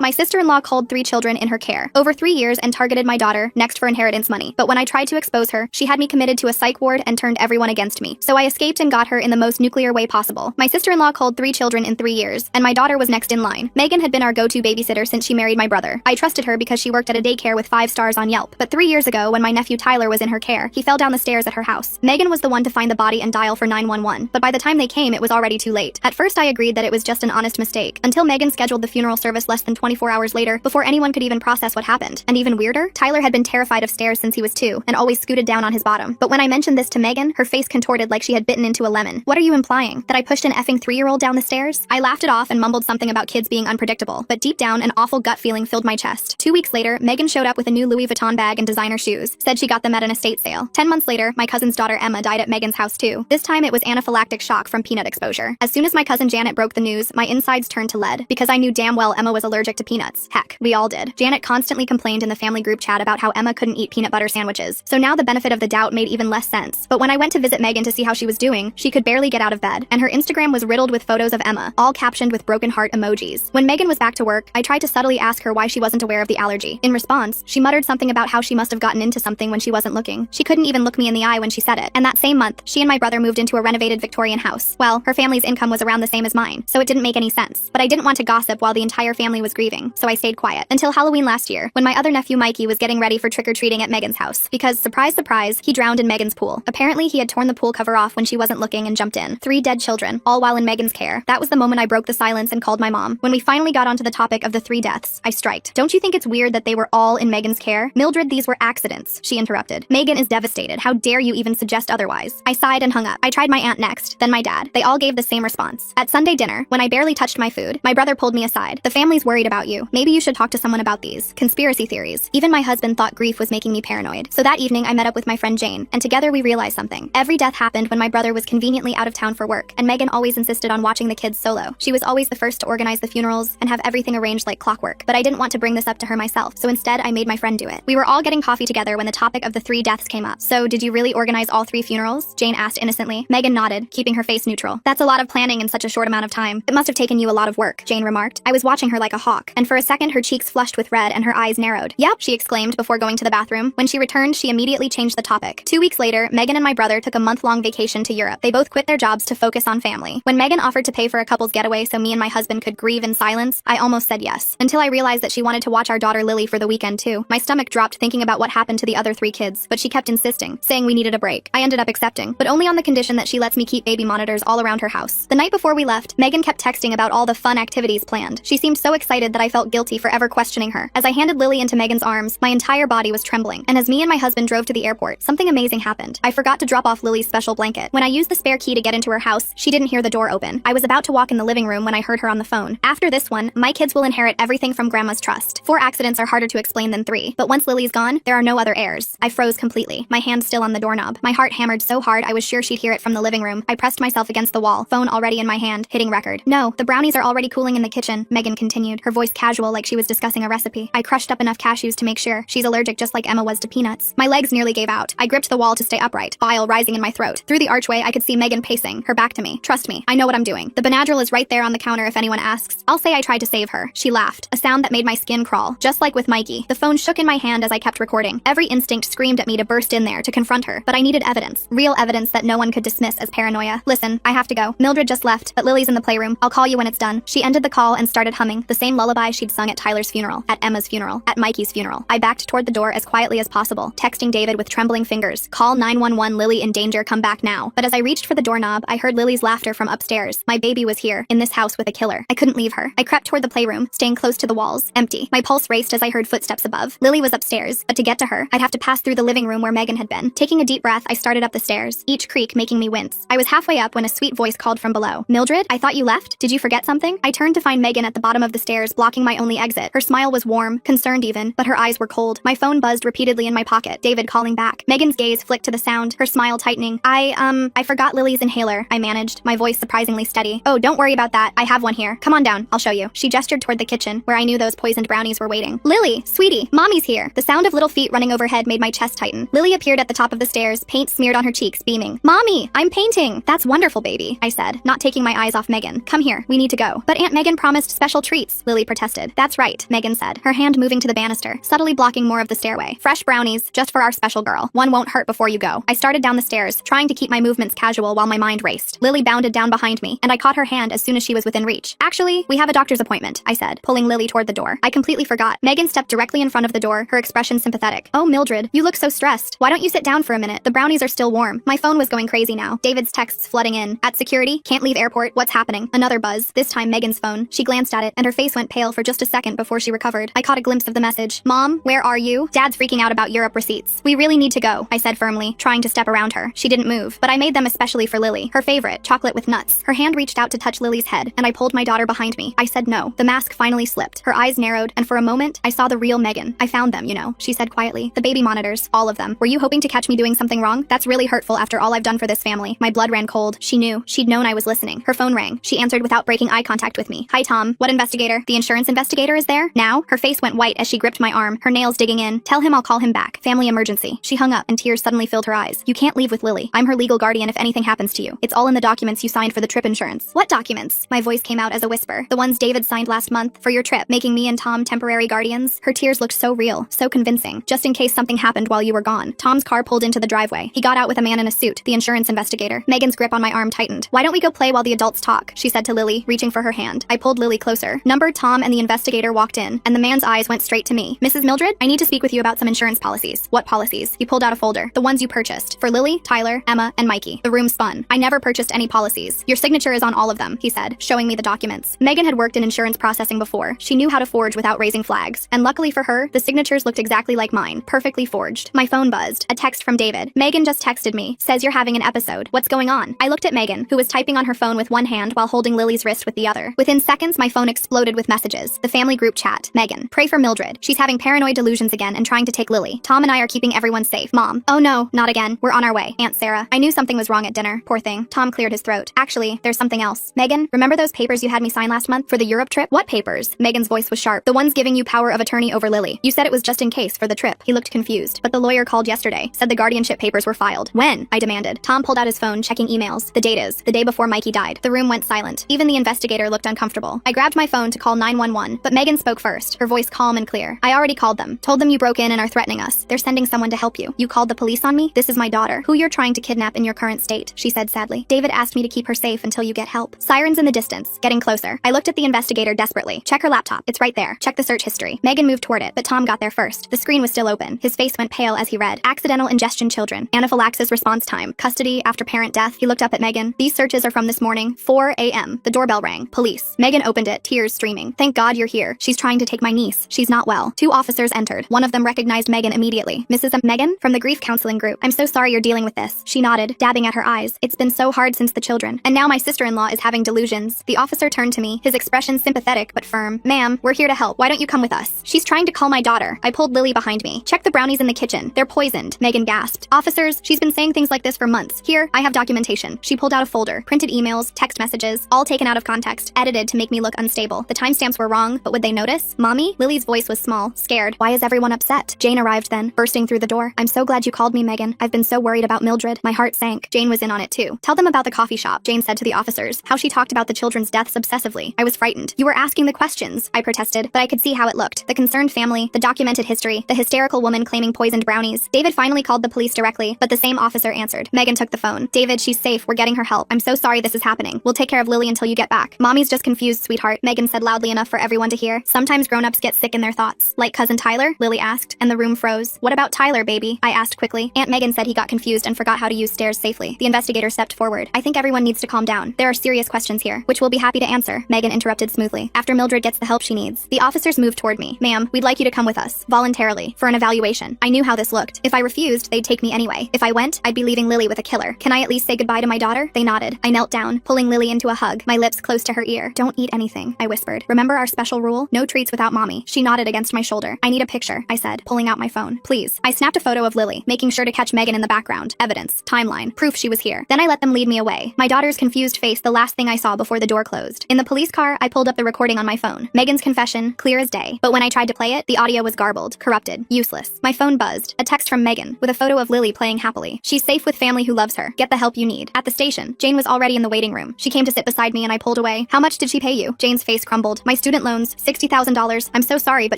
My sister-in-law culled 3 children in her care over 3 years and targeted my daughter next for inheritance money. But when I tried to expose her, she had me committed to a psych ward and turned everyone against me. So I escaped and got her in the most nuclear way possible. My sister-in-law culled 3 children in 3 years, and my daughter was next in line. Megan had been our go-to babysitter since she married my brother. I trusted her because she worked at a daycare with 5 stars on Yelp. But 3 years ago, when my nephew Tyler was in her care, he fell down the stairs at her house. Megan was the one to find the body and dial for 911, but by the time they came, it was already too late. At first, I agreed that it was just an honest mistake, until Megan scheduled the funeral service less than 24 hours later before anyone could even process what happened. And even weirder, Tyler had been terrified of stairs since he was 2 and always scooted down on his bottom. But when I mentioned this to Megan, her face contorted like she had bitten into a lemon. What are you implying? That I pushed an effing 3-year-old down the stairs? I laughed it off and mumbled something about kids being unpredictable, but deep down, an awful gut feeling filled my chest. 2 weeks later, Megan showed up with a new Louis Vuitton bag and designer shoes, said she got them at an estate sale. 10 months later, my cousin's daughter Emma died at Megan's house too. This time it was anaphylactic shock from peanut exposure. As soon as my cousin Janet broke the news, my insides turned to lead, because I knew damn well Emma was allergic to peanuts. Heck, we all did. Janet constantly complained in the family group chat about how Emma couldn't eat peanut butter sandwiches, so now the benefit of the doubt made even less sense. But when I went to visit Megan to see how she was doing, she could barely get out of bed, and her Instagram was riddled with photos of Emma, all captioned with broken heart emojis. When Megan was back to work, I tried to subtly ask her why she wasn't aware of the allergy. In response, she muttered something about how she must have gotten into something when she wasn't looking. She couldn't even look me in the eye when she said it. And that same month, she and my brother moved into a renovated Victorian house. Well, her family's income was around the same as mine, so it didn't make any sense. But I didn't want to gossip while the entire family was grieving, so I stayed quiet. Until Halloween last year, when my other nephew Mikey was getting ready for trick-or-treating at Megan's house. Because, surprise surprise, he drowned in Megan's pool. Apparently, he had torn the pool cover off when she wasn't looking and jumped in. 3 dead children, all while in Megan's care. That was the moment I broke the silence and called my mom. When we finally got onto the topic of the 3 deaths, I striked. Don't you think it's weird that they were all in Megan's care? Mildred, these were accidents, she interrupted. Megan is devastated. How dare you even suggest otherwise? I sighed and hung up. I tried my aunt next, then my dad. They all gave the same response. At Sunday dinner, when I barely touched my food, my brother pulled me aside. The family's worried about you. Maybe you should talk to someone about these conspiracy theories. Even my husband thought grief was making me paranoid. So that evening, I met up with my friend Jane, and together we realized something. Every death happened when my brother was conveniently out of town for work, and Megan always insisted on watching the kids solo. She was always the first to organize the funerals and have everything arranged like clockwork. But I didn't want to bring this up to her myself, so instead I made my friend do it. We were all getting coffee together when the topic of the 3 deaths came up. So did you really organize all 3 funerals? Jane asked innocently. Megan nodded, keeping her face neutral. That's a lot of planning in such a short amount of time. It must have taken you a lot of work, Jane remarked. I was watching her like a hawk, and for a second her cheeks flushed with red and her eyes narrowed. Yep, she exclaimed before going to the bathroom. When she returned, she immediately changed the topic. 2 weeks later, Megan and my brother took a month-long vacation to Europe. They both quit their jobs to focus on family. When Megan offered to pay for a couple's getaway so me and my husband could grieve in silence, I almost said yes. Until I realized that she wanted to watch our daughter Lily for the weekend too. My stomach dropped thinking about what happened to the other 3 kids, but she kept insisting, saying we needed a break. I ended up accepting, but only on the condition that she lets me keep baby monitors all around her house. The night before we left, Megan kept texting about all the fun activities planned. She seemed so excited that I felt guilty for ever questioning her. As I handed Lily into Megan's arms, my entire body was trembling. And as me and my husband drove to the airport, something amazing happened. I forgot to drop off Lily's special blanket. When I used the spare key to get into her house, she didn't hear the door open. I was about to walk in the living room when I heard her on the phone. After this one, my kids will inherit everything from Grandma's trust. 4 accidents are harder to explain than 3, but once Lily's gone, there are no other heirs. I froze completely, my hand still on the doorknob. My heart hammered so hard I was sure she'd hear it from the living room. I pressed myself against the wall, phone already in my hand, hitting record. No, the brownies are already cooling in the kitchen, Megan continued, her voice casual like she was discussing a recipe. I crushed up enough cashews to make sure. She's allergic just like Emma was to peanuts. My legs nearly gave out. I gripped the wall to stay upright, bile rising in my throat. Through the archway, I could see Megan pacing, her back to me. Trust me, I know what I'm doing. The Benadryl is right there on the counter if anyone asks. I'll say I tried to save her. She laughed, a sound that made my skin crawl. Just like with Mikey, the phone shook in my hand as I kept recording. Every instinct screamed at me to burst in there to confront her, but I needed evidence. Real evidence that no one could dismiss as paranoia. Listen, I have to go. Mildred just left, but Lily's in the playroom. I'll call you when it's done. She ended the call and started humming the same lullaby she'd sung at Tyler's funeral, at Emma's funeral, at Mikey's funeral. I backed toward the door as quietly as possible, texting David with trembling fingers. Call 911, Lily in danger, come back now. But as I reached for the doorknob, I heard Lily's laughter from upstairs. My baby was here, in this house with a killer. I couldn't leave her. I crept toward the playroom, staying close to the walls, empty. My pulse raced as I heard footsteps above. Lily was upstairs, but to get to her, I'd have to pass through the living room where Megan had been. Taking a deep breath, I started up the stairs, each creak making me wince. I was halfway up when a sweet voice called from below. Mildred, I thought you left? Did you forget something? I turned to find Megan at the bottom of the stairs, blocking my only exit. Her smile was warm, concerned even, but her eyes were cold. My phone buzzed repeatedly in my pocket. David calling back. Megan's gaze flicked to the sound, her smile tightening. I forgot Lily's inhaler, I managed, my voice surprisingly steady. Oh, don't worry about that. I have one here. Come on down, I'll show you. She gestured toward the kitchen, where I knew those poisoned brownies were waiting. Lily, sweetie, mommy's here. The sound of little feet running overhead made my chest tighten. Lily appeared at the top of the stairs, paint smeared on her cheeks, beaming. Mommy, I'm painting. That's wonderful, baby, I said, not taking my eyes off Megan. Come here, we need to go. But Aunt Megan promised special treats, Lily protested. That's right, Megan said, her hand moving to the banister, subtly blocking more of the stairway. Fresh brownies, just for our special girl. One won't hurt before you go. I started down the stairs, trying to keep my movements casual while my mind raced. Lily bounded down behind me, and I caught her hand as soon as she was within reach. Actually, we have a doctor's appointment, I said, pulling Lily toward the door. I completely forgot. Megan stepped directly in front of the door, her expression sympathetic. Oh, Mildred, you look so stressed. Why don't you sit down for a minute? The brownies are still warm. My phone was going crazy now. David's texts flooding in. At security, can't leave airport, what's happening? Another buzz, this time Megan's phone. She glanced at it, and her face went pale for just a second before she recovered. I caught a glimpse of the message. Mom, where are you? Dad's freaking out about Europe receipts. We really need to go, I said firmly, trying to step around her. She didn't move, but I made them especially for Lily, her favorite, chocolate with nuts. Her hand reached out to touch Lily's head, and I pulled my daughter behind me. I said no. The mask finally slipped. Her eyes narrowed, and for a moment, I saw the real Megan. I found them, you know, she said quietly. The baby monitors, all of them. Were you hoping to catch me doing something wrong? That's really hurtful after all I've done for this family. My blood ran cold. She knew. She'd known I was listening. Her phone rang. She answered without breaking eye contact with me. Hi, Tom. What investigator? The insurance investigator is there? Now? Her face went white as she gripped my arm, her nails digging in. Tell him I'll call him back. Family emergency. She hung up, and tears suddenly filled her eyes. You can't leave with Lily. I'm her legal guardian if anything happens to you. It's all in the documents you signed for the trip insurance. What documents? My voice came out as a whisper. The ones David signed last month for your trip, making me and Tom temporary guardians. Her tears looked so real, so convincing. Just in case something happened while you were gone. Tom's car pulled into the driveway. He got out with a man in a suit, the insurance investigator. Megan's grip on my arm tightened. Why don't we go play while the adults talk? She said to Lily, reaching for her hand. I pulled Lily closer. Numbered Tom and the investigator walked in, and the man's eyes went straight to me. Mrs. Mildred, I need to speak with you about some insurance policies. What policies? He pulled out a folder. The ones you purchased. For Lily, Tyler, Emma, and Mikey. The room spun. I never purchased any policies. Your signature is on all of them, he said, showing me the documents. Megan had worked in insurance processing before. She knew how to forge without raising flags. And luckily for her, the signatures looked exactly like mine, perfectly forged. My phone buzzed. A text from David. Megan just texted me. Says you're having an episode. What's going on? I looked at Megan, who was typing on her phone with one hand while holding Lily's wrist with the other. Within seconds, my phone exploded with messages. The family group chat. Megan. Pray for Mildred. She's having paranoid delusions again and trying to take Lily. Tom and I are keeping everyone safe. Mom. Oh no, not again. We're on our way. Aunt Sarah. I knew something was wrong at dinner. Poor thing. Tom cleared his throat. Actually, there's something else. Megan, remember those papers you had me sign last month for the Europe trip? What papers? Megan's voice was sharp. The ones giving you power of attorney over Lily. You said it was just in case for the trip. He looked confused, but the lawyer called yesterday, said the guardianship papers were filed. When? I demanded. Tom pulled out his phone, checking emails. The date is the day before Mikey died. The room went silent. Even the investigator looked uncomfortable. I grabbed my phone to call 911, but Megan spoke first, her voice calm and clear. I already called them. Told them you broke in and are threatening us. They're sending someone to help you. You called the police on me? This is my daughter, who you're trying to kidnap in your current state, she said sadly. David asked me to keep her safe until you get help. Sirens in the distance, getting closer. I looked at the investigator desperately. Check her laptop. It's right there. Check the search history. Megan moved toward it, but Tom got there first. The screen was still open. His face went pale as he read. Accidental ingestion children. Anaphylaxis response time. Custody after parent death. He looked up at Megan. These searches are from this morning, 4 a.m. The doorbell rang. Police. Megan opened it, tears streaming. Thank God you're here. She's trying to take my niece. She's not well. 2 officers entered. One of them recognized Megan immediately. Mrs. Megan? From the grief counseling group. I'm so sorry you're dealing with this. She nodded, dabbing at her eyes. It's been so hard since the children. And now my sister-in-law is having delusions. The officer turned to me, his expression sympathetic but firm. Ma'am, we're here to help. Why don't you come with us? She's trying to call my daughter. I pulled Lily behind me. Check the brownies in the kitchen. They're poisoned. Megan gasped. Officers, she's been saying things like this for months. Here, I have documentation. She pulled out a folder. Printed emails, text messages, all taken out of context, edited to make me look unstable. The timestamps were wrong, but would they notice? Mommy? Lily's voice was small, scared. Why is everyone upset? Jane arrived then, bursting through the door. I'm so glad you called me, Megan. I've been so worried about Mildred. My heart sank. Jane was in on it too. Tell them about the coffee shop, Jane said to the officers. How she talked about the children's deaths obsessively. I was frightened. You were asking the questions, I protested, but I could see how it looked. The concerned family, the documented history, the hysterical woman claiming poisoned brownies. David finally called the police directly, but the same officer answered. Megan took the phone. David, she's safe. We're getting her help. I'm so sorry this is happening. We'll take care of Lily until you get back. Mommy's just confused, sweetheart, Megan said loudly enough for everyone to hear. Sometimes grown-ups get sick in their thoughts. Like cousin Tyler? Lily asked, and the room froze. What about Tyler, baby? I asked quickly. Aunt Megan said he got confused and forgot how to use stairs safely. The investigator stepped forward. I think everyone needs to calm down. There are serious questions here, which we'll be happy to answer, Megan interrupted smoothly. After Mildred gets the help she needs. The officers moved toward me. Ma'am, we'd like you to come with us, voluntarily, for an evaluation. I knew how this looked. If I refused, they'd take me anyway. If I went, I'd be leaving Lily with a killer. Can I at least say goodbye to my daughter? They nodded. I knelt down, pulling Lily into a hug, my lips close to her ear. Don't eat anything, I whispered. Remember our special rule? No treats without mommy. She nodded against my shoulder. I need a picture, I said, pulling out my phone. Please. I snapped a photo of Lily, making sure to catch Megan in the background. Evidence, timeline, proof she was here. Then I let them lead me away. My daughter's confused face the last thing I saw before the door closed. In the police car, I pulled up the recording on my phone. Megan's confession, clear as day. But when I tried to play it, the audio was garbled, corrupted, useless. My phone buzzed. A text from Megan, with a photo of Lily playing happily. She's safe with family who loves her. Get the help you need. At the station, Jane was already in the waiting room. She came to sit beside me and I pulled away. How much did she pay you? Jane's face crumbled. My student loans, $60,000. I'm so sorry, but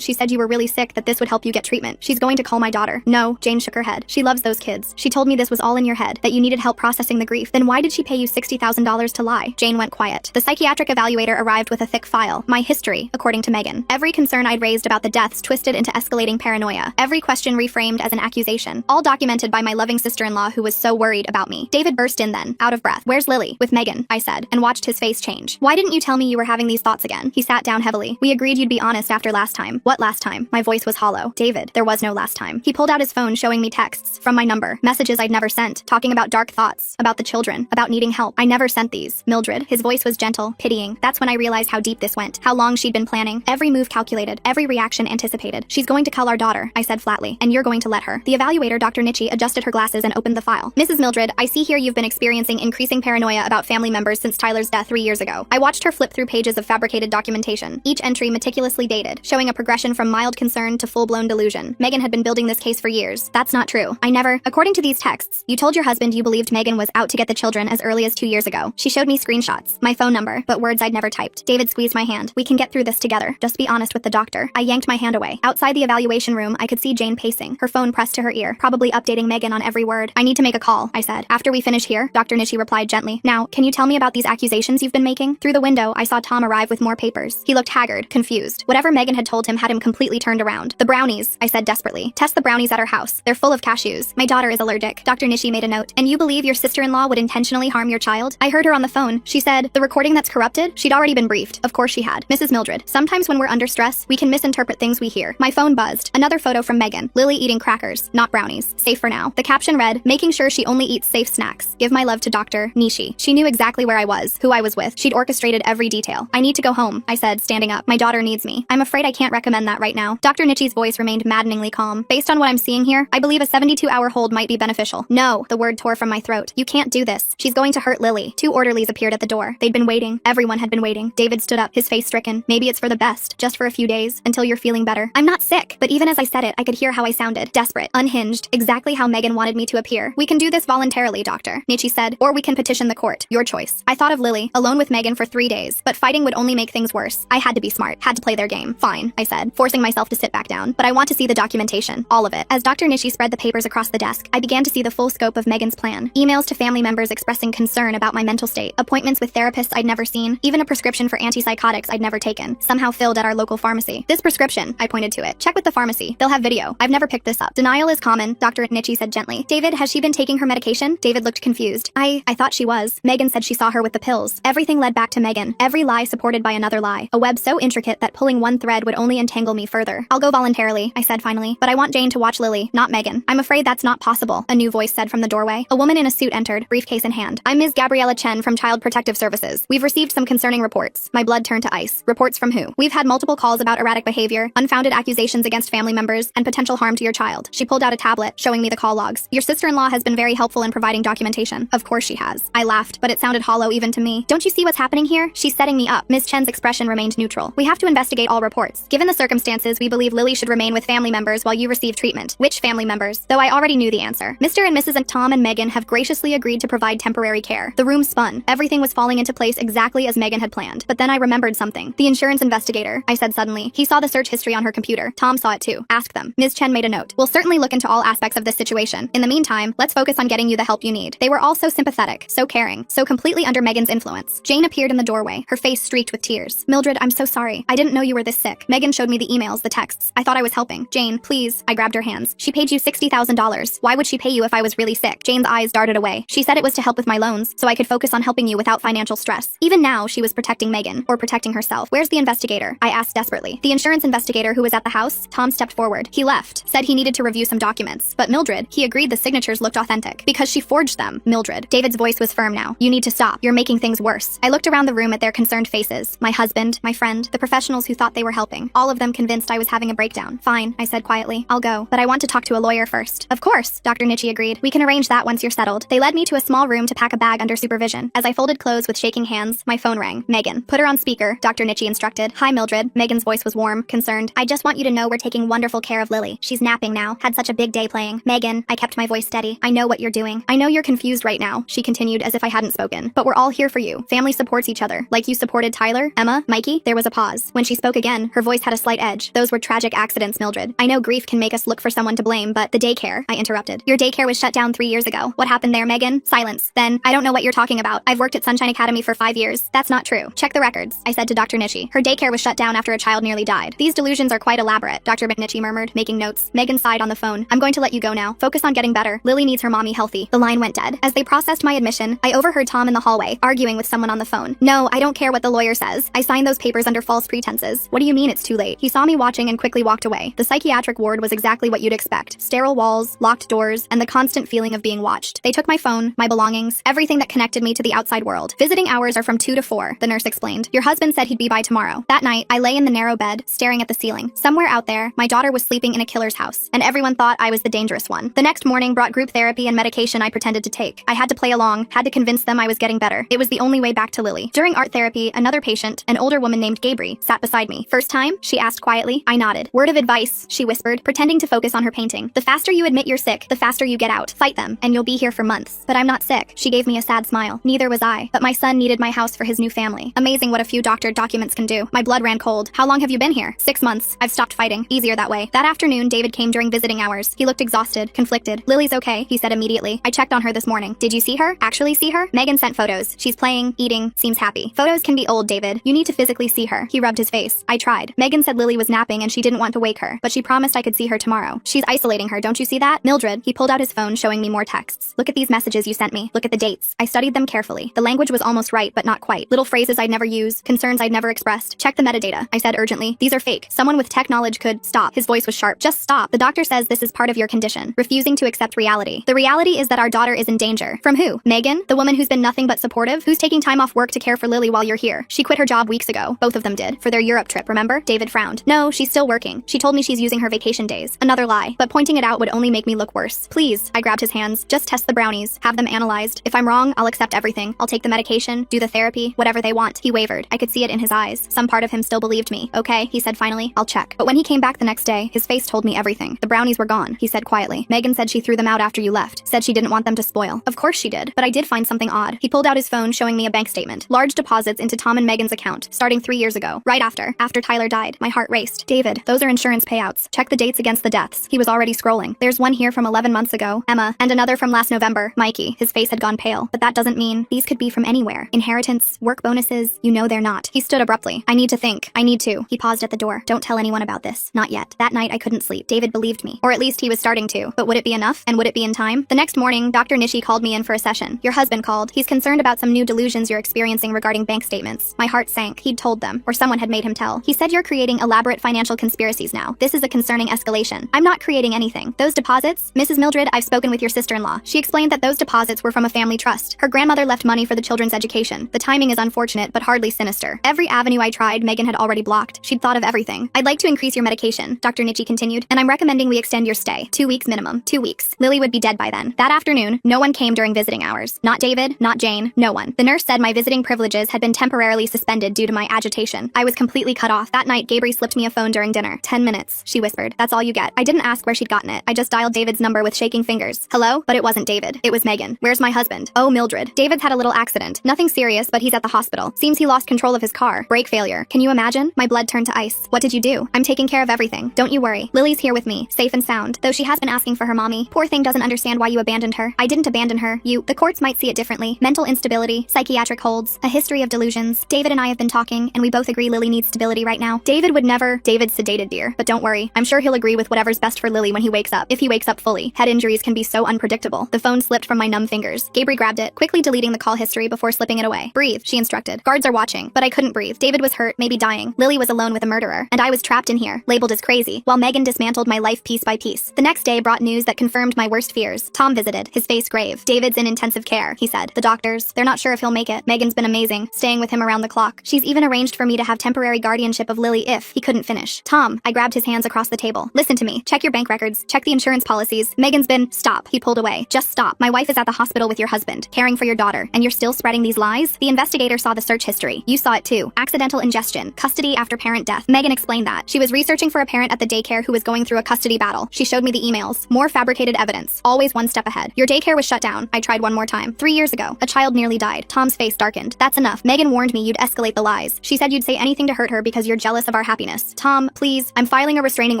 she said you were really sick, that this would help you get treatment. She's going to call my daughter. No, Jane shook her head. She loves those kids. She told me this was all in your head, that you needed help processing the grief. Then why did she pay you $60,000 to lie? Jane went quiet. The psychiatric evaluator arrived with a thick file. My history, according to Megan. Every concern I'd raised about the deaths twisted into escalating paranoia. Every question reframed as an accusation. All documented by my loving sister-in-law who was so worried about me. David burst in then, out of breath. Where's Lily? With Megan, I said, and watched his face change. Why didn't you tell me you were having these thoughts again? He sat down heavily. We agreed you'd be honest after last time. What last time? My voice was hollow. David, there was no last time. He pulled out his phone showing me texts from my number, messages I'd never sent, talking about dark thoughts, about the children, about needing help. I never sent these. Mildred, his voice was gentle, pitying. That's when I realized how deep this went, how long she'd been planning, every move calculated, every reaction anticipated. She's going to call our daughter, I said flatly, and you're going to let her. The evaluator, Dr. Nichi, adjusted her glasses and opened the file. Mrs. Mildred, I see here you've been experiencing increasing paranoia about family members since Tyler's death 3 years ago. I watched her flip through pages of fabricated documentation, each entry meticulously dated, showing a progression from mild concern to full-blown delusion. Megan had been building this case for years. That's not true. I never. According to these texts, you told your husband you believed Megan was out to get the children as early as 2 years ago. She showed me screenshots, my phone number, but words I'd never typed. David squeezed my hand. We can get through this together. Just be honest with the doctor. I yanked my hand away. Outside the evaluation room, I could see Jane pacing, her phone pressed to her ear, probably updating Megan on every word. I need to make a call, I said. After we finish here, Dr. Nichi replied gently. Now, can you tell me about these accusations you've been making? Through the window, I saw Tom arrive with more papers. He looked haggard, confused. Whatever Megan had told him had him completely turned around. The brownies, I said desperately. Test the brownies at our house. They're full of cashews. My daughter is allergic. Dr. Nichi made a note. And you believe your sister-in-law would intentionally harm your child? I heard her on the phone. She said, the recording that's corrupted? She'd already been briefed. Of course she had. Mrs. Mildred, sometimes when we're under stress, we can misinterpret things we hear. My phone buzzed. Another photo from Megan. Lily eating crackers, not brownies. Safe for now. The caption read, making sure she only eats safe snacks. Give my love to Dr. Nichi. She knew exactly where I was, who I was with. She'd orchestrated every detail. I need to go home, I said, standing up. My daughter needs me. I'm afraid I can't recommend that right now. Dr. Nichi's voice remained maddeningly calm. Based on what I'm seeing here, I believe a 72-hour hold might be beneficial. No, the word tore from my throat. You can't do this. She's going to hurt Lily. 2 orderlies appeared at the door. They'd been waiting. Everyone had been waiting. David stood up, his face stricken. Maybe it's for the best, just for a few days, until you're feeling better. I'm not sick, but even as I said it, I could hear how I sounded. Desperate, unhinged, exactly how Megan wanted me to appear. We can do this voluntarily, doctor, Nichi said, or we can petition the court. Your choice. I thought of Lily, alone with Megan for 3 days, but fighting would only make things worse. I had to be smart, had to play their game. Fine, I said, forcing myself to sit back down, but I want to see the documentation, all of it. As Dr. Nichi spread the papers across the desk, I began to see the full scope of Megan's plan. Emails to family members expressing concern about my mental state, appointments with therapists I'd never seen, even a prescription for antipsychotics I'd never taken, somehow filled at our local pharmacy. This prescription, I pointed to it. Check with the pharmacy. They'll have video. I've never picked this up. Denial is common, Dr. Nichi said gently. David, has she been taking her medication? David looked confused. I thought she was. Megan said she saw her with the pills. Everything led back to Megan. Every lie supported by another lie. A web so intricate that pulling one thread would only entangle me further. I'll go voluntarily, I said finally, but I want Jane to watch Lily, not Megan. I'm afraid that's not possible, a new voice said from the doorway. A woman in a suit entered, briefcase in hand. I'm Ms. Gabriella Chen from Child Protective Services. We've received some concerning reports. My blood turned to ice. Reports from who? We've had multiple calls about erratic behavior, unfounded accusations against family members, and potential harm to your child. She pulled out a tablet, showing me the call logs. Your sister-in-law has been very helpful in providing documentation. Of course she has. I laughed, but it sounded hollow even to me. Don't you see what's happening here? She's setting me up. Ms. Chen's expression remained neutral. We have to investigate all reports. Given the circumstances, we believe Lily should remain with family members while you receive treatment. Which family members? Though I already knew the answer. Mr. and Mrs. and Tom and Megan have graciously agreed to provide temporary care. The room spun. Everything was falling into place exactly as Megan had planned. But then I remembered something. The insurance investigator, I said suddenly. He saw the search history on her computer. Tom saw it too. Ask them. Ms. Chen made a note. We'll certainly look into all aspects of this situation. In the meantime, let's focus on getting you the help you need. They were all so sympathetic, so caring, so completely under Megan's influence. Jane appeared in the doorway, her face streaked with tears. Mildred, I'm so sorry. I didn't know you were this sick. Megan showed me the emails, the texts. I thought I was helping. Jane, please. I grabbed her hands. She paid you $60,000. Why would she pay you if I was really sick? Jane's eyes darted away. She said it was to help with my loans, so I could focus on helping you without financial stress. Even now, she was protecting Megan, or protecting herself. Where's the investigator? I asked desperately. The insurance investigator who was at the house? Tom stepped forward. He left, said he needed to review some documents. But Mildred, he agreed the signatures looked authentic. Because she forged them. Mildred. David's voice was firm now. You need to stop. You're making things worse. I looked around the room at their concerned faces. My husband, my friend, the professionals who thought they were helping. All of them convinced I was having a breakdown. Fine, I said quietly. I'll go. But I want to talk to a lawyer first. Of course, Dr. Nichi agreed. We can arrange that once you're settled. They led me to a small room to pack a bag under supervision. As I folded clothes with shaking hands, my phone rang. Megan. Put her on speaker, Dr. Nichi instructed. Hi, Mildred. Megan's voice was warm, concerned. I just want you to know we're taking wonderful care of Lily. She's napping now. Had such a big day playing. Megan, I kept my voice steady. I know what you're doing. I know you're confused right now, she continued as if I hadn't spoken. But we're all here for you. Family supports each other. Like you supported Tyler, Emma, Mikey, Mikey? There was a pause. When she spoke again, her voice had a slight edge. Those were tragic accidents, Mildred. I know grief can make us look for someone to blame, but the daycare, I interrupted. Your daycare was shut down 3 years ago. What happened there, Megan? Silence. Then, I don't know what you're talking about. I've worked at Sunshine Academy for 5 years. That's not true. Check the records, I said to Dr. Nishi. Her daycare was shut down after a child nearly died. These delusions are quite elaborate, Dr. Nishi murmured, making notes. Megan sighed on the phone. I'm going to let you go now. Focus on getting better. Lily needs her mommy healthy. The line went dead. As they processed my admission, I overheard Tom in the hallway, arguing with someone on the phone. No, I don't care what the lawyer says. I signed those papers under false pretenses. What do you mean it's too late? He saw me watching and quickly walked away. The psychiatric ward was exactly what you'd expect. Sterile walls, locked doors, and the constant feeling of being watched. They took my phone, my belongings, everything that connected me to the outside world. Visiting hours are from 2 to 4, the nurse explained. Your husband said he'd be by tomorrow. That night, I lay in the narrow bed, staring at the ceiling. Somewhere out there, my daughter was sleeping in a killer's house, and everyone thought I was the dangerous one. The next morning brought group therapy and medication I pretended to take. I had to play along, had to convince them I was getting better. It was the only way back to Lily. During art therapy, another patient, an older woman named Gabri, sat beside me. First time? She asked quietly. I nodded. Word of advice, she whispered, pretending to focus on her painting. The faster you admit you're sick, the faster you get out. Fight them, and you'll be here for months. But I'm not sick. She gave me a sad smile. Neither was I. But my son needed my house for his new family. Amazing what a few doctored documents can do. My blood ran cold. How long have you been here? 6 months. I've stopped fighting. Easier that way. That afternoon, David came during visiting hours. He looked exhausted, conflicted. Lily's okay, he said immediately. I checked on her this morning. Did you see her? Actually see her? Megan sent photos. She's playing, eating, seems happy. Photos can be old, David. You need to physically see her. He rubbed his face. I tried. Megan said Lily was napping and she didn't want to wake her, but she promised I could see her tomorrow. She's isolating her, don't you see that? Mildred, he pulled out his phone showing me more texts. Look at these messages you sent me. Look at the dates. I studied them carefully. The language was almost right, but not quite. Little phrases I'd never use, concerns I'd never expressed. Check the metadata, I said urgently. These are fake. Someone with tech knowledge could stop. His voice was sharp. Just stop. The doctor says this is part of your condition. Refusing to accept reality. The reality is that our daughter is in danger. From who? Megan? The woman who's been nothing but supportive? Who's taking time off work to care for Lily while you're here? She quit her job weeks ago. Both of them did. For their Europe trip, remember? David frowned. No, she's still working. She told me she's using her vacation days. Another lie. But pointing it out would only make me look worse. Please. I grabbed his hands. Just test the brownies. Have them analyzed. If I'm wrong, I'll accept everything. I'll take the medication, do the therapy, whatever they want. He wavered. I could see it in his eyes. Some part of him still believed me. Okay, he said finally. I'll check. But when he came back the next day, his face told me everything. The brownies were gone, he said quietly. Megan said she threw them out after you left. Said she didn't want them to spoil. Of course she did. But I did find something odd. He pulled out his phone showing me a bank statement. Large deposits into Tom and Megan's account, starting 3 years ago. Right after Tyler died. My heart raced. David, those are insurance payouts. Check the dates against the deaths. He was already scrolling. There's one here from 11 months ago, Emma, and another from last November, Mikey. His face had gone pale. But that doesn't mean these could be from anywhere. Inheritance, work bonuses, you know they're not. He stood abruptly. I need to think. I need to. He paused at the door. Don't tell anyone about this. Not yet. That night I couldn't sleep. David believed me. Or at least he was starting to. But would it be enough? And would it be in time? The next morning, Dr. Nishi called me in for a session. Your husband called. He's concerned about some new delusions you're experiencing regarding bank statements. My heart sank. He'd told them. Or someone had made him tell. He said you're creating elaborate financial conspiracies now. This is a concerning escalation. I'm not creating anything. Those deposits? Mrs. Mildred, I've spoken with your sister-in-law. She explained that those deposits were from a family trust. Her grandmother left money for the children's education. The timing is unfortunate, but hardly sinister. Every avenue I tried, Megan had already blocked. She'd thought of everything. I'd like to increase your medication, Dr. Nishi continued, and I'm recommending we extend your stay. 2 weeks minimum. 2 weeks. Lily would be dead by then. That afternoon, no one came during visiting hours. Not David, not Jane, no one. The nurse said my visiting privileges had been temporarily suspended due to my agitation. I was completely cut off. That night, Gabri slipped me a phone during dinner. 10 minutes, she whispered. That's all you get. I didn't ask where she'd gotten it. I just dialed David's number with shaking fingers. Hello? But it wasn't David. It was Megan. Where's my husband? Oh, Mildred. David's had a little accident. Nothing serious, but he's at the hospital. Seems he lost control of his car. Brake failure. Can you imagine? My blood turned to ice. What did you do? I'm taking care of everything. Don't you worry. Lily's here with me, safe and sound, though she has been asking for her mommy. Poor thing doesn't understand why you abandoned her. I didn't abandon her. The courts might see it differently. Mental instability, psychiatric holds, a history of delusions. David and I have been talking, and we both agree Lily needs stability right now. David would never. David's sedated, dear. But don't worry. I'm sure he'll agree with whatever's best for Lily when he wakes up. If he wakes up fully. Head injuries can be so unpredictable. The phone slipped from my numb fingers. Gabri grabbed it, quickly deleting the call history before slipping it away. Breathe, she instructed. Guards are watching, but I couldn't breathe. David was hurt, maybe dying. Lily was alone with a murderer, and I was trapped in here, labeled as crazy, while Megan dismantled my life piece by piece. The next day brought news that confirmed my worst fears. Tom visited, his face grave. David's in intensive care, he said. The doctors, they're not sure if he'll make it. Megan's been amazing, staying with him around the clock. She's even arranged for me to have temporary guardianship of Lily if he couldn't finish. Tom, I grabbed his hands across the table. Listen to me. Check your bank records. Check the insurance policies. Megan's been. Stop. He pulled away. Just stop. My wife is at the hospital with your husband, caring for your daughter, and you're still spreading these lies? The investigator saw the search history. You saw it too. Accidental ingestion. Custody after parent death. Megan explained that. She was researching for a parent at the daycare who was going through a custody battle. She showed me the emails. More fabricated evidence. Always one step ahead. Your daycare was shut down. I tried one more time. 3 years ago. A child nearly died. Tom's face darkened. That's enough. Megan warned me you'd escalate the lies. Please. She said you'd say anything to hurt her because you're jealous of our happiness. Tom, please. I'm filing a restraining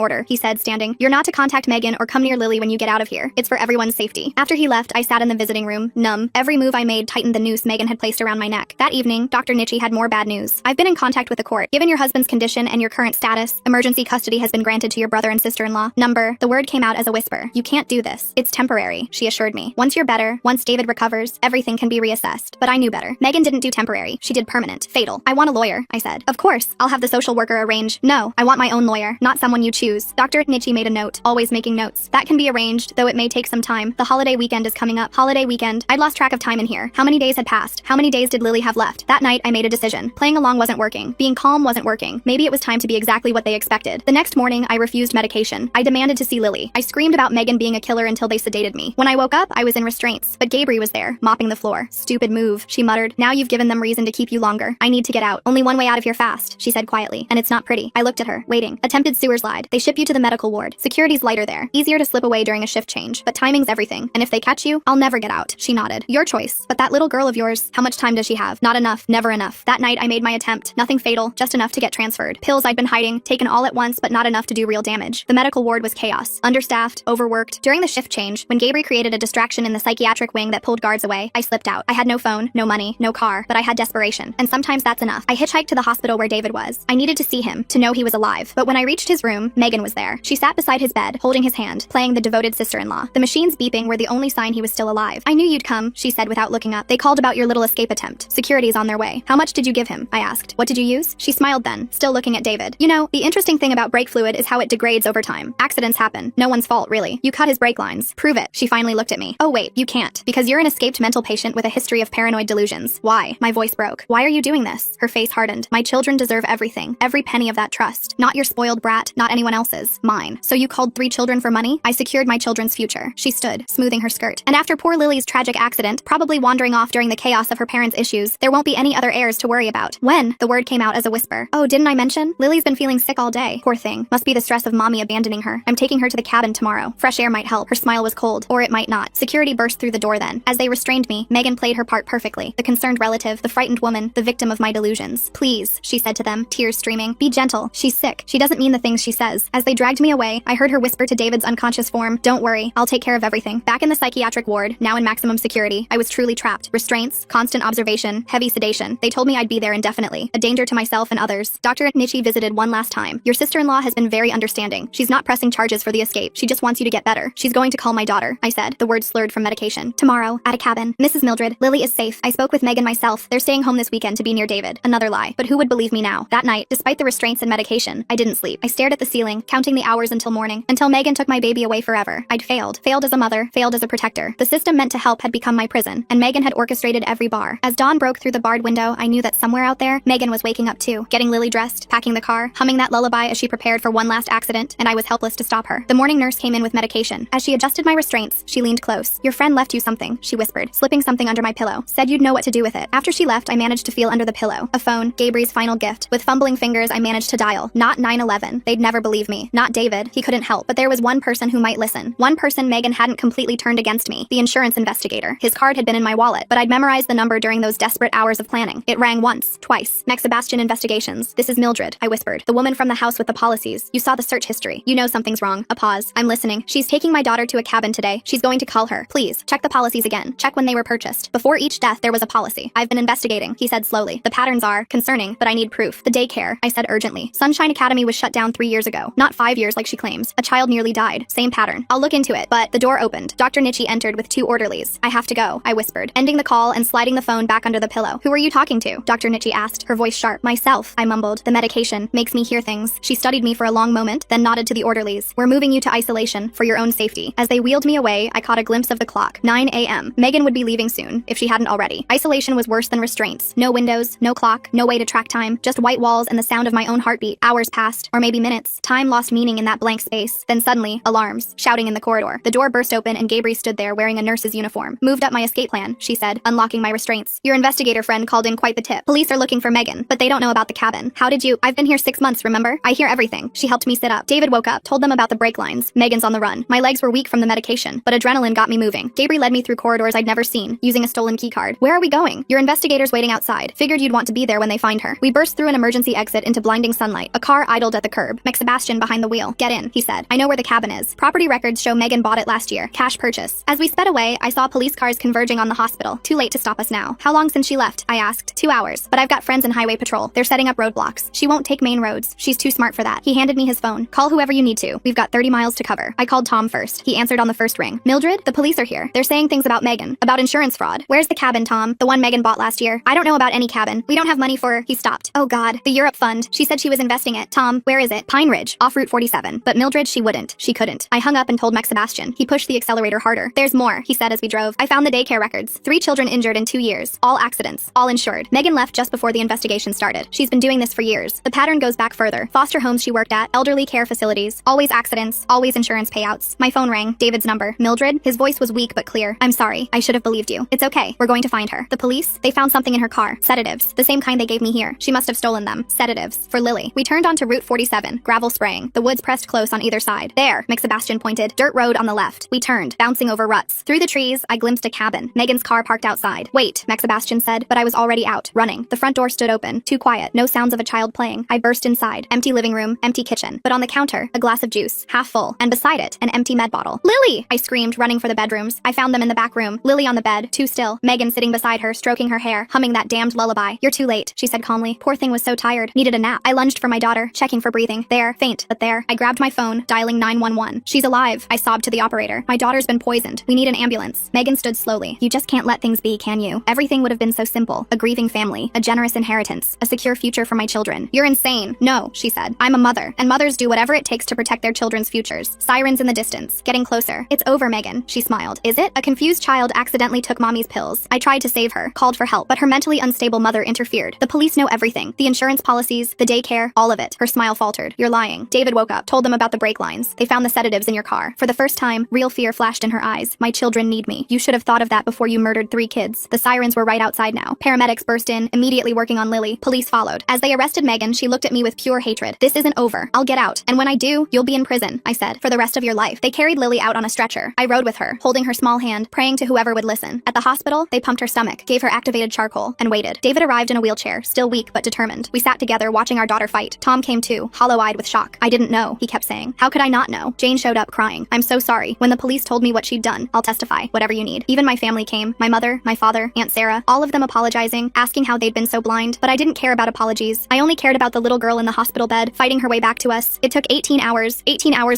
order, he said, standing. You're not to contact Megan or come near Lily when you get out of here. It's for everyone's safety. After he left, I sat in the visiting room, numb. Every move I made tightened the noose Megan had placed around my neck. That evening, Dr. Nitchie had more bad news. I've been in contact with the court. Given your husband's condition and your current status, emergency custody has been granted to your brother and sister-in-law. The word came out as a whisper. You can't do this. It's temporary, she assured me. Once you're better, once David recovers, everything can be reassessed. But I knew better. Megan didn't do temporary. She did permanent. Fatal. I want a lawyer, I said. Of course. I'll have the social worker arrange. No, I want my own lawyer, not someone you choose. Dr. Nitchie made a note, always making notes. That can be arranged, though it may take some time. The holiday weekend is coming up. Holiday weekend. I'd lost track of time in here. How many days had passed? How many days did Lily have left? That night, I made a decision. Playing along wasn't working. Being calm wasn't working. Maybe it was time to be exactly what they expected. The next morning, I refused medication. I demanded to see Lily. I screamed about Megan being a killer until they sedated me. When I woke up, I was in restraints, but Gabri was there, mopping the floor. Stupid move, she muttered. Now you've given them reason to keep you longer. I need to get out. Only one way out of here fast, she said quietly, and it's not pretty. I looked at her, waiting. Attempted sewer slide. They ship you to the medical ward. Security's lighter there. Easier to slip away during a shift change, but timing's everything. And if they catch you, I'll never get out. She nodded. Your choice. But that little girl of yours, how much time does she have? Not enough. Never enough. That night I made my attempt. Nothing fatal, just enough to get transferred. Pills I'd been hiding, taken all at once, but not enough to do real damage. The medical ward was chaos. Understaffed, overworked. During the shift change, when Gabri created a distraction in the psychiatric wing that pulled guards away, I slipped out. I had no phone, no money, no car, but I had desperation. And sometimes that's enough. I hitchhiked to the hospital where David was. I needed to see him, to know he was alive. But when I reached his room, Megan was there. She sat beside his bed, holding his hand, playing the devoted sister-in-law. The machines beeping were the only sign he was still alive. I knew you'd come, she said without looking up. They called about your little escape attempt. Security's on their way. How much did you give him? I asked. What did you use? She smiled then, still looking at David. You know, the interesting thing about brake fluid is how it degrades over time. Accidents happen. No one's fault, really. You cut his brake lines. Prove it. She finally looked at me. Oh wait, you can't. Because you're an escaped mental patient with a history of paranoid delusions. Why? My voice broke. Why are you doing this? Her face hardened. My children deserve everything. Every penny of that trust. Not your spoiled brat, not anyone else's. Mine. So you called 3 children for money? I secured my children's future. She stood, smoothing her skirt. And after poor Lily's tragic accident, probably wandering off during the chaos of her parents' issues, there won't be any other heirs to worry about. When? The word came out as a whisper. Oh, didn't I mention? Lily's been feeling sick all day. Poor thing. Must be the stress of mommy abandoning her. I'm taking her to the cabin tomorrow. Fresh air might help. Her smile was cold. Or it might not. Security burst through the door then. As they restrained me, Megan played her part perfectly. The concerned relative, the frightened woman, the victim of my delusions. Please, she said to them, tears streaming. Be gentle. She's sick. She doesn't mean the things she says. As they dragged me away, I heard her whisper to David's unconscious form, don't worry, I'll take care of everything. Back in the psychiatric ward, now in maximum security, I was truly trapped. Restraints, constant observation, heavy sedation. They told me I'd be there indefinitely, a danger to myself and others. Dr. Nitchie visited one last time. Your sister-in-law has been very understanding. She's not pressing charges for the escape. She just wants you to get better. She's going to call my daughter, I said, the words slurred from medication. Tomorrow, at a cabin. Mrs. Mildred, Lily is safe. I spoke with Megan myself. They're staying home this weekend to be near David. Another lie. But who would believe me now? That night, despite the restraints and medication, I didn't sleep. I stared at the ceiling, counting the hours until morning, until Megan took my baby away forever. I'd failed. Failed as a mother, failed as a protector. The system meant to help had become my prison, and Megan had orchestrated every bar. As dawn broke through the barred window, I knew that somewhere out there, Megan was waking up too, getting Lily dressed, packing the car, humming that lullaby as she prepared for one last accident, and I was helpless to stop her. The morning nurse came in with medication. As she adjusted my restraints, she leaned close. Your friend left you something, she whispered, slipping something under my pillow. Said you'd know what to do with it. After she left, I managed to feel under the pillow. A phone, Gabri's final gift. With fumbling fingers, I managed to dial. Not 911. They'd never believe me. Not David. He couldn't help. But there was one person who might listen. One person Megan hadn't completely turned against me. The insurance investigator. His card had been in my wallet, but I'd memorized the number during those desperate hours of planning. It rang once, twice. Next Sebastian Investigations. This is Mildred, I whispered. The woman from the house with the policies. You saw the search history. You know something's wrong. A pause. I'm listening. She's taking my daughter to a cabin today. She's going to call her. Please, check the policies again. Check when they were purchased. Before each death, there was a policy. I've been investigating, he said slowly. The patterns are concerning, but I need proof. The daycare, I said urgently. Sunshine Academy was shut down 3 years ago. Not 5 years like she claims. A child nearly died. Same pattern. I'll look into it. But the door opened. Dr. Nitchie entered with 2 orderlies. I have to go, I whispered, ending the call and sliding the phone back under the pillow. Who are you talking to? Dr. Nitchie asked, her voice sharp. Myself, I mumbled. The medication makes me hear things. She studied me for a long moment, then nodded to the orderlies. We're moving you to isolation for your own safety. As they wheeled me away, I caught a glimpse of the clock. 9 a.m. Megan would be leaving soon, if she hadn't already. Isolation was worse than restraints. No windows, no clock, no way to track time, just white walls and the sound of my own heartbeat. Hours passed, or maybe minutes. Time lost meaning in that blank space. Then suddenly, alarms, shouting in the corridor. The door burst open and Gabri stood there wearing a nurse's uniform. Moved up my escape plan, she said, unlocking my restraints. Your investigator friend called in quite the tip. Police are looking for Megan, but they don't know about the cabin. How did you? I've been here 6 months, remember? I hear everything. She helped me sit up. David woke up, told them about the brake lines. Megan's on the run. My legs were weak from the medication, but adrenaline got me moving. Gabri led me through corridors I'd never seen, using a stolen keycard. Where are we going? Your investigator's waiting outside. Figured you'd want to be there when when they find her. We burst through an emergency exit into blinding sunlight. A car idled at the curb. Sebastian behind the wheel. Get in, he said. I know where the cabin is. Property records show Megan bought it last year. Cash purchase. As we sped away, I saw police cars converging on the hospital. Too late to stop us now. How long since she left? I asked. 2 hours. But I've got friends in highway patrol. They're setting up roadblocks. She won't take main roads. She's too smart for that. He handed me his phone. Call whoever you need to. We've got 30 miles to cover. I called Tom first. He answered on the first ring. Mildred, the police are here. They're saying things about Megan. About insurance fraud. Where's the cabin, Tom? The one Megan bought last year. I don't know about any cabin. We don't have money for... He stopped. Oh God. The Europe fund. She said she was investing it. Tom, where is it? Pine Ridge. Off Route 47. But Mildred, she wouldn't. She couldn't. I hung up and told Sebastian. He pushed the accelerator harder. There's more, he said as we drove. I found the daycare records. 3 children injured in 2 years. All accidents. All insured. Megan left just before the investigation started. She's been doing this for years. The pattern goes back further. Foster homes she worked at. Elderly care facilities. Always accidents. Always insurance payouts. My phone rang. David's number. Mildred? His voice was weak but clear. I'm sorry. I should have believed you. It's okay. We're going to find her. The police? They found something in her car. Sedatives. The same kind they gave me here. She must have stolen them. Sedatives. For Lily. We turned onto Route 47. Gravel spraying. The woods pressed close on either side. There, Sebastian pointed. Dirt road on the left. We turned, bouncing over ruts. Through the trees, I glimpsed a cabin. Megan's car parked outside. Wait, Sebastian said, but I was already out, running. The front door stood open. Too quiet. No sounds of a child playing. I burst inside. Empty living room, empty kitchen. But on the counter, a glass of juice, half full, and beside it, an empty med bottle. Lily! I screamed, running for the bedrooms. I found them in the back room. Lily on the bed, too still. Megan sitting beside her, stroking her hair, humming that damned lullaby. You're too late, she said calmly. Poor thing was so tired. Needed a nap. I lunged for my daughter, checking for breathing. There, faint, but there. I grabbed my phone, dialing 911. She's alive, I sobbed to the operator. My daughter's been poisoned. We need an ambulance. Megan stood slowly. You just can't let things be, can you? Everything would have been so simple. A grieving family, a generous inheritance, a secure future for my children. You're insane. No, she said. I'm a mother, and mothers do whatever it takes to protect their children's futures. Sirens in the distance. Getting closer. It's over, Megan, she smiled. Is it? A confused child accidentally took mommy's pills. I tried to save her, called for help, but her mentally unstable mother interfered. The police know everything. The insurance policies, the daycare, all of it. Her smile faltered. You're lying. David woke up, told them about the brake lines. They found the sedatives in your car. For the first time, real fear flashed in her eyes. My children need me. You should have thought of that before you murdered 3 kids. The sirens were right outside now. Paramedics burst in, immediately working on Lily. Police followed. As they arrested Megan, she looked at me with pure hatred. This isn't over. I'll get out. And when I do, you'll be in prison, I said, for the rest of your life. They carried Lily out on a stretcher. I rode with her, holding her small hand, praying to whoever would listen. At the hospital, they pumped her stomach, gave her activated charcoal, and waited. David arrived in a wheelchair, still weak but determined. We sat together, watching our daughter fight. Tom came too, hollow-eyed with shock. I didn't know, he kept saying. How could I not know? Jane showed up crying. I'm so sorry. When the police told me what she'd done, I'll testify. Whatever you need. Even my family came. My mother, my father, Aunt Sarah, all of them apologizing, asking how they'd been so blind. But I didn't care about apologies. I only cared about the little girl in the hospital bed, fighting her way back to us. It took 18 hours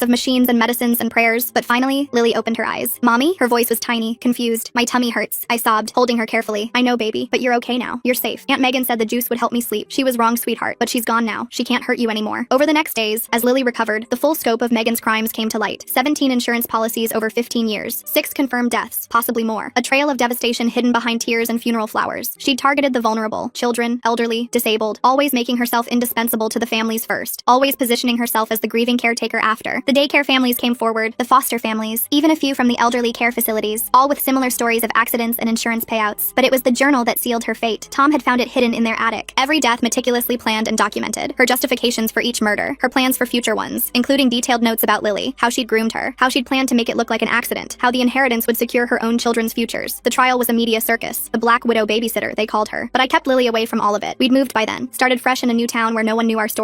of machines and medicines and prayers. But finally, Lily opened her eyes. Mommy? Her voice was tiny, confused. My tummy hurts. I sobbed, holding her carefully. I know, baby, but you're okay now. You're safe. Aunt Megan said the juice would help me sleep. She was wrong, sweetheart, but she's gone now. She can't hurt you anymore. Over the next days, as Lily recovered, the full scope of Megan's crimes came to light. 17 insurance policies over 15 years. 6 confirmed deaths, possibly more. A trail of devastation hidden behind tears and funeral flowers. She'd targeted the vulnerable, children, elderly, disabled, always making herself indispensable to the families first, always positioning herself as the grieving caretaker after. The daycare families came forward, the foster families, even a few from the elderly care facilities, all with similar stories of accidents and insurance payouts. But it was the journal that sealed her fate. Tom had found it hidden in their attic. Every death meticulously planned and documented. Her justifications for each murder, her plans for future ones, including detailed notes about Lily, how she'd groomed her, how she'd planned to make it look like an accident, how the inheritance would secure her own children's futures. The trial was a media circus, the Black Widow babysitter, they called her. But I kept Lily away from all of it. We'd moved by then, started fresh in a new town where no one knew our story.